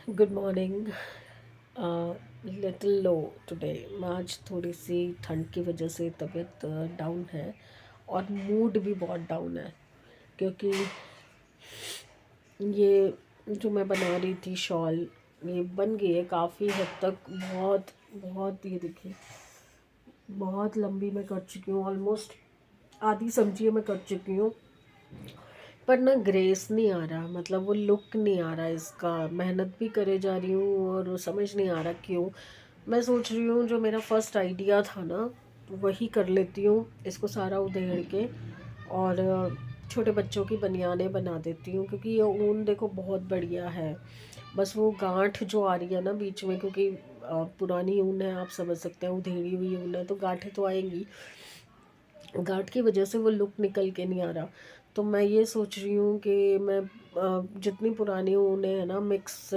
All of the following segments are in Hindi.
Good morning. Little low today. आज थोड़ी सी ठंड की वजह से तबीयत डाउन है और मूड भी बहुत डाउन है, क्योंकि ये जो मैं बना रही थी शॉल, ये बन गई है काफ़ी हद तक। बहुत बहुत ये देखिए, बहुत लंबी मैं कर चुकी हूँ, ऑलमोस्ट आधी सब्जी मैं कर चुकी हूँ। पर ना ग्रेस नहीं आ रहा, मतलब वो लुक नहीं आ रहा इसका। मेहनत भी करे जा रही हूँ और समझ नहीं आ रहा क्यों। मैं सोच रही हूँ जो मेरा फर्स्ट आइडिया था ना, वही कर लेती हूँ, इसको सारा उधेड़ के और छोटे बच्चों की बनियानें बना देती हूँ, क्योंकि ये ऊन देखो बहुत बढ़िया है। बस वो गांठ जो आ रही है ना बीच में, क्योंकि पुरानी ऊन है, आप समझ सकते हैं, उधेड़ी हुई ऊन है, तो गांठें तो आएंगी। गांठ की वजह से वो लुक निकल के नहीं आ रहा। तो मैं ये सोच रही हूँ कि मैं जितनी पुरानी ऊनें हैं ना, मिक्स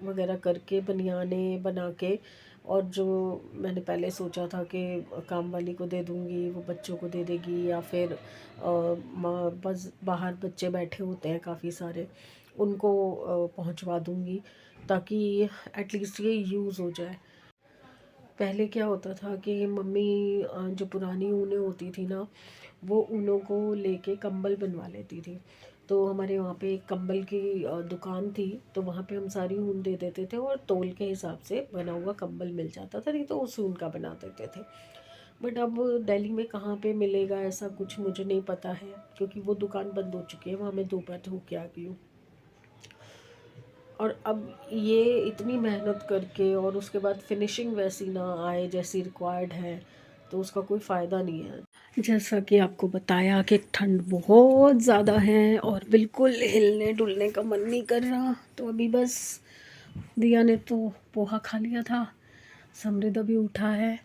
वगैरह करके बनियाने बना के, और जो मैंने पहले सोचा था कि काम वाली को दे दूँगी, वो बच्चों को दे देगी, या फिर बस बाहर बच्चे बैठे होते हैं काफ़ी सारे, उनको पहुंचवा दूँगी, ताकि एटलीस्ट ये यूज़ हो जाए। पहले क्या होता था कि मम्मी जो पुरानी ऊनें होती थी ना, वो ऊनों को लेके कंबल बनवा लेती थी। तो हमारे वहाँ पे एक कंबल की दुकान थी, तो वहाँ पे हम सारी ऊन दे देते थे और तोल के हिसाब से बना हुआ कंबल मिल जाता था, नहीं तो उस ऊन का बना देते थे। बट अब दिल्ली में कहाँ पे मिलेगा ऐसा कुछ, मुझे नहीं पता है, क्योंकि वो दुकान बंद हो चुकी है, वहाँ मैं दोपहर होके आ गई हूँ। और अब ये इतनी मेहनत करके और उसके बाद फिनिशिंग वैसी ना आए जैसी रिक्वायर्ड है, तो उसका कोई फ़ायदा नहीं है। जैसा कि आपको बताया कि ठंड बहुत ज़्यादा है और बिल्कुल हिलने डुलने का मन नहीं कर रहा। तो अभी बस दिया ने तो पोहा खा लिया था, समृद्ध अभी उठा है,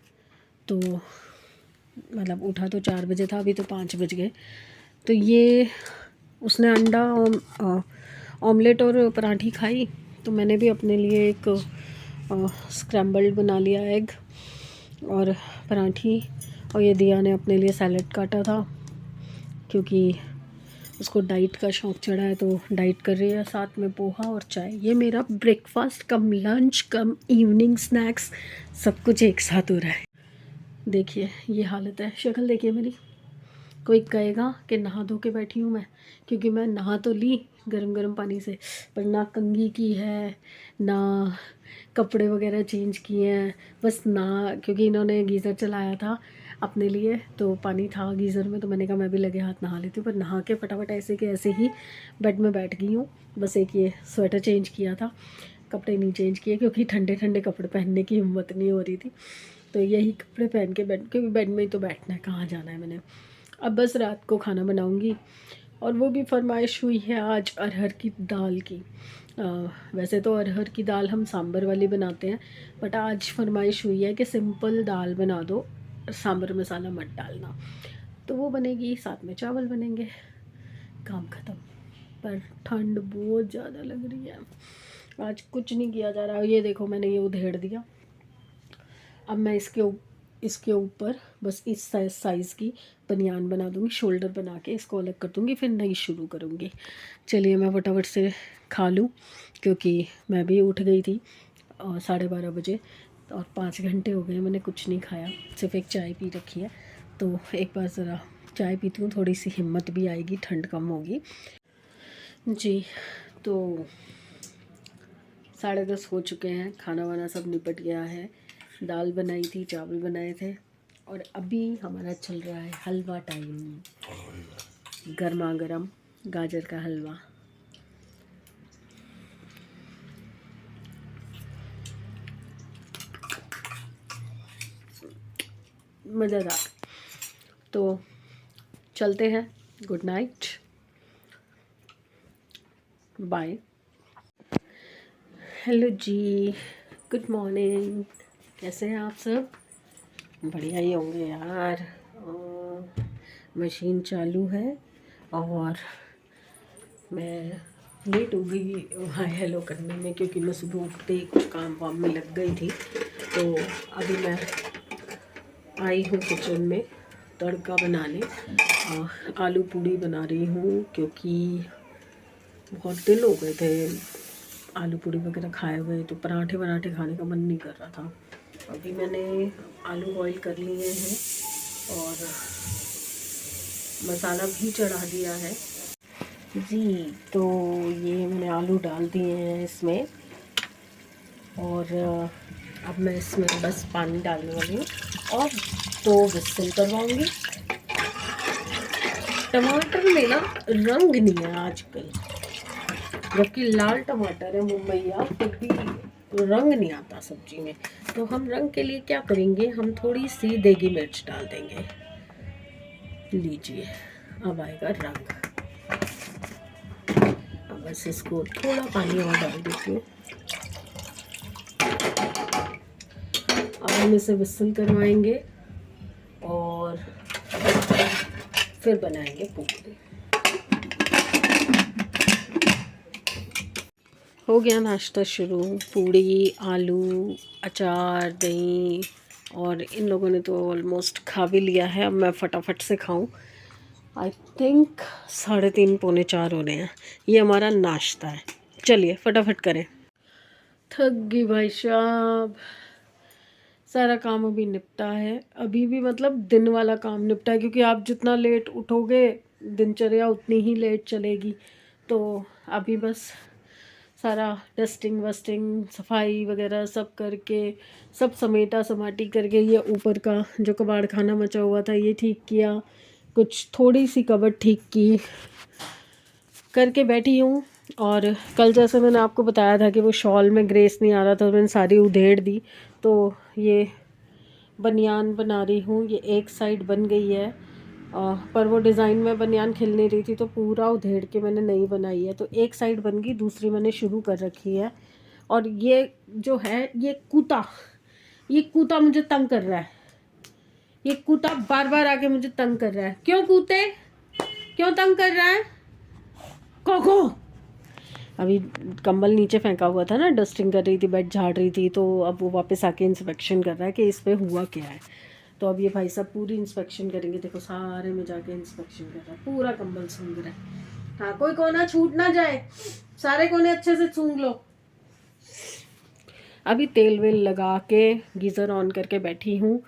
तो मतलब उठा तो 4 बजे था, अभी तो 5 बज गए। तो ये उसने अंडा ऑमलेट और पराठी खाई, तो मैंने भी अपने लिए एक स्क्रैम्बल्ड बना लिया एग और पराठी। और ये दिया ने अपने लिए सैलेड काटा था, क्योंकि उसको डाइट का शौक़ चढ़ा है, तो डाइट कर रही है। साथ में पोहा और चाय, ये मेरा ब्रेकफास्ट कम लंच कम इवनिंग स्नैक्स, सब कुछ एक साथ हो रहा है। देखिए ये हालत है, शक्ल देखिए मेरी। कोई कहेगा कि नहा धो के बैठी हूँ मैं, क्योंकि मैं नहा तो ली गरम गरम पानी से, पर ना कंघी की है, ना कपड़े वगैरह चेंज किए हैं, बस ना, क्योंकि इन्होंने गीज़र चलाया था अपने लिए, तो पानी था गीज़र में, तो मैंने कहा मैं भी लगे हाथ नहा लेती हूँ। पर नहा के फटाफट ऐसे के ऐसे ही बेड में बैठ गई हूँ। बस एक ये स्वेटर चेंज किया था, कपड़े नहीं चेंज किए, क्योंकि ठंडे ठंडे कपड़े पहनने की हिम्मत नहीं हो रही थी। तो यही कपड़े पहन के बेड, क्योंकि बेड में ही तो बैठना है, कहाँ जाना है मैंने। अब बस रात को खाना बनाऊंगी, और वो भी फरमाइश हुई है आज अरहर की दाल की। वैसे तो अरहर की दाल हम सांभर वाली बनाते हैं, बट आज फरमाइश हुई है कि सिंपल दाल बना दो, सांभर मसाला मत डालना। तो वो बनेगी, साथ में चावल बनेंगे, काम ख़त्म। पर ठंड बहुत ज़्यादा लग रही है, आज कुछ नहीं किया जा रहा। ये देखो मैंने ये उधेड़ दिया। अब मैं इसके ऊपर बस इस साइज़ की बनियान बना दूँगी, शोल्डर बना के इसको अलग कर दूँगी, फिर नई शुरू करूँगी। चलिए मैं फटाफट से खा लूँ, क्योंकि मैं भी उठ गई थी 12:30 बजे, और 5 घंटे हो गए मैंने कुछ नहीं खाया, सिर्फ एक चाय पी रखी है। तो एक बार ज़रा चाय पीती हूँ, थोड़ी सी हिम्मत भी आएगी, ठंड कम होगी जी। तो 10:30 हो चुके हैं, खाना वाना सब निपट गया है, दाल बनाई थी, चावल बनाए थे, और अभी हमारा चल रहा है हलवा टाइम, गर्मा गर्म गाजर का हलवा। मज़ेदार। तो चलते हैं, गुड नाइट, बाय। हेलो जी, गुड मॉर्निंग, कैसे हैं आप सब? बढ़िया ही होंगे यार। मशीन चालू है और मैं लेट हो गई हाय हेलो करने में, क्योंकि मैं सुबह उठते ही कुछ काम वाम में लग गई थी। तो अभी मैं आई हूँ किचन में तड़का बनाने, आलू पूड़ी बना रही हूँ, क्योंकि बहुत दिन हो गए थे आलू पूड़ी वगैरह खाए हुए, तो पराठे वराठे खाने का मन नहीं कर रहा था। अभी मैंने आलू बॉईल कर लिए हैं और मसाला भी चढ़ा दिया है जी। तो ये मैंने आलू डाल दिए हैं इसमें, और अब मैं इसमें बस पानी डालने वाली हूँ और 2 विसल करवाऊँगी। टमाटर में ना रंग नहीं है आजकल, जबकि लाल टमाटर है मुंबईया, फिर भी रंग नहीं आता सब्जी में। तो हम रंग के लिए क्या करेंगे, हम थोड़ी सी देगी मिर्च डाल देंगे। लीजिए, अब आएगा रंग। अब बस इसको थोड़ा पानी और डाल देती हूँ। अब हम इसे विसल करवाएंगे और फिर बनाएंगे पूड़ी। हो गया नाश्ता शुरू। पूड़ी, आलू, अचार, दही, और इन लोगों ने तो ऑलमोस्ट खा भी लिया है। अब मैं फटाफट से खाऊं। आई थिंक 3:30 पौने 4 हो रहे हैं। ये हमारा नाश्ता है। चलिए फटाफट करें। थक गई भाई साहब, सारा काम अभी निपटा है। अभी भी मतलब दिन वाला काम निपटा है, क्योंकि आप जितना लेट उठोगे दिनचर्या उतनी ही लेट चलेगी। तो अभी बस सारा डस्टिंग वस्टिंग सफाई वगैरह सब करके, सब समेटा समाटी करके, ये ऊपर का जो कबाड़ खाना मचा हुआ था ये ठीक किया, कुछ थोड़ी सी कबर्ड ठीक की, करके बैठी हूँ। और कल जैसे मैंने आपको बताया था कि वो शॉल में ग्रेस नहीं आ रहा था, तो मैंने सारी उधेड़ दी। तो ये बनियान बना रही हूँ, ये एक साइड बन गई है, पर वो डिज़ाइन में बनियान खिल नहीं रही थी, तो पूरा उधेड़ के मैंने नई बनाई है। तो एक साइड बन गई, दूसरी मैंने शुरू कर रखी है। और ये जो है ये कूता मुझे तंग कर रहा है। ये कूता बार बार आके मुझे तंग कर रहा है। क्यों कूते, क्यों तंग कर रहा है कोको? अभी कंबल नीचे फेंका हुआ था ना, डस्टिंग कर रही थी, बेड झाड़ रही थी, तो अब वो वापस आके इंस्पेक्शन कर रहा है कि इस पे हुआ क्या है। तो अब ये भाई साहब पूरी इंस्पेक्शन करेंगे। देखो सारे में जाके इंस्पेक्शन कर रहा है, पूरा कंबल सूंघ रहा है। हाँ, कोई कोना छूट ना जाए, सारे कोने अच्छे से सूंघ लो। अभी तेल वेल लगा के गीज़र ऑन करके बैठी हूँ।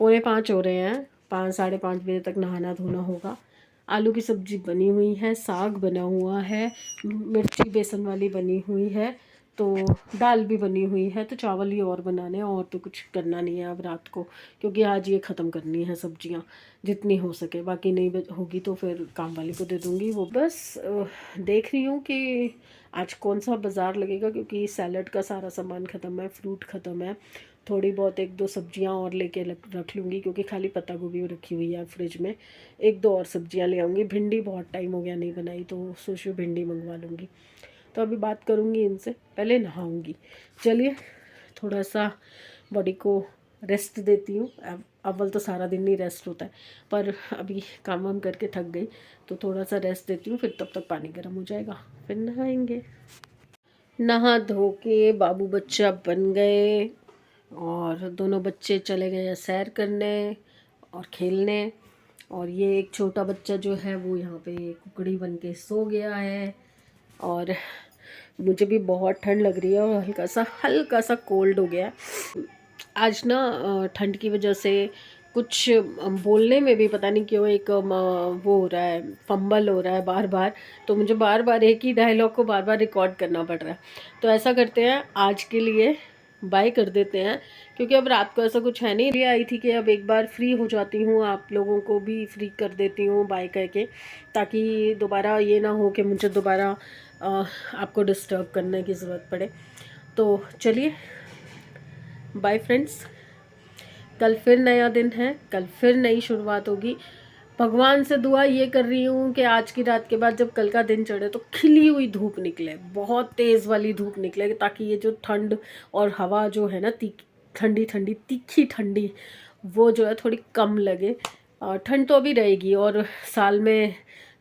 4:45 हो रहे हैं, 5 साढ़े 5 बजे तक नहाना धोना होगा। आलू की सब्ज़ी बनी हुई है, साग बना हुआ है, मिर्ची बेसन वाली बनी हुई है, तो दाल भी बनी हुई है। तो चावल ही और बनाने हैं, और तो कुछ करना नहीं है अब रात को, क्योंकि आज ये ख़त्म करनी है सब्जियां जितनी हो सके। बाकी नहीं होगी तो फिर काम वाली को दे दूँगी। वो बस देख रही हूँ कि आज कौन सा बाज़ार लगेगा, क्योंकि सैलड का सारा सामान ख़त्म है, फ्रूट ख़त्म है। थोड़ी बहुत 1-2 सब्जियां और लेके रख लूँगी, क्योंकि खाली पत्ता गोभी रखी हुई है फ्रिज में। 1-2 और सब्जियां ले आऊँगी। भिंडी बहुत टाइम हो गया नहीं बनाई, तो सोचो भिंडी मंगवा लूँगी। तो अभी बात करूँगी इनसे, पहले नहाऊँगी। चलिए थोड़ा सा बॉडी को रेस्ट देती हूँ। अव्वल तो सारा दिन नहीं रेस्ट होता है, पर अभी काम वाम करके थक गई, तो थोड़ा सा रेस्ट देती हूँ। फिर तब तक पानी गर्म हो जाएगा, फिर नहाएंगे। नहा धो के बाबू बच्चा बन गए, और दोनों बच्चे चले गए सैर करने और खेलने। और ये एक छोटा बच्चा जो है वो यहाँ पे कुकड़ी बन के सो गया है। और मुझे भी बहुत ठंड लग रही है, और हल्का सा कोल्ड हो गया आज ना। ठंड की वजह से कुछ बोलने में भी पता नहीं क्यों एक वो हो रहा है, फंबल हो रहा है बार बार। तो मुझे बार बार एक ही डायलॉग को बार बार रिकॉर्ड करना पड़ रहा है। तो ऐसा करते हैं, आज के लिए बाय कर देते हैं, क्योंकि अब रात को ऐसा कुछ है नहीं। ये आई थी कि अब एक बार फ्री हो जाती हूँ, आप लोगों को भी फ्री कर देती हूँ बाय करके, ताकि दोबारा ये ना हो कि मुझे दोबारा आपको डिस्टर्ब करने की ज़रूरत पड़े। तो चलिए बाय फ्रेंड्स, कल फिर नया दिन है, कल फिर नई शुरुआत होगी। भगवान से दुआ ये कर रही हूँ कि आज की रात के बाद जब कल का दिन चढ़े तो खिली हुई धूप निकले, बहुत तेज़ वाली धूप निकले, ताकि ये जो ठंड और हवा जो है ना, ठंडी ठंडी तीखी ठंडी, वो जो है थोड़ी कम लगे। ठंड तो अभी रहेगी, और साल में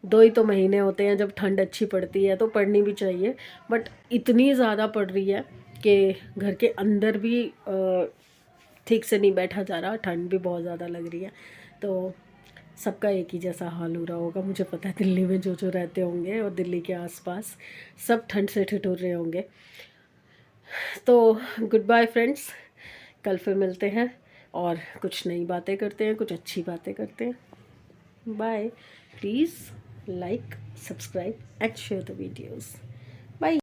2 ही तो महीने होते हैं जब ठंड अच्छी पड़ती है, तो पड़नी भी चाहिए। बट इतनी ज़्यादा पड़ रही है कि घर के अंदर भी ठीक से नहीं बैठा जा रहा, ठंड भी बहुत ज़्यादा लग रही है। तो सबका एक ही जैसा हाल हो रहा होगा, मुझे पता है। दिल्ली में जो जो रहते होंगे और दिल्ली के आसपास सब ठंड से ठिठुर रहे होंगे। तो गुड बाय फ्रेंड्स, कल फिर मिलते हैं और कुछ नई बातें करते हैं, कुछ अच्छी बातें करते हैं। Bye. Please like, subscribe and share the videos.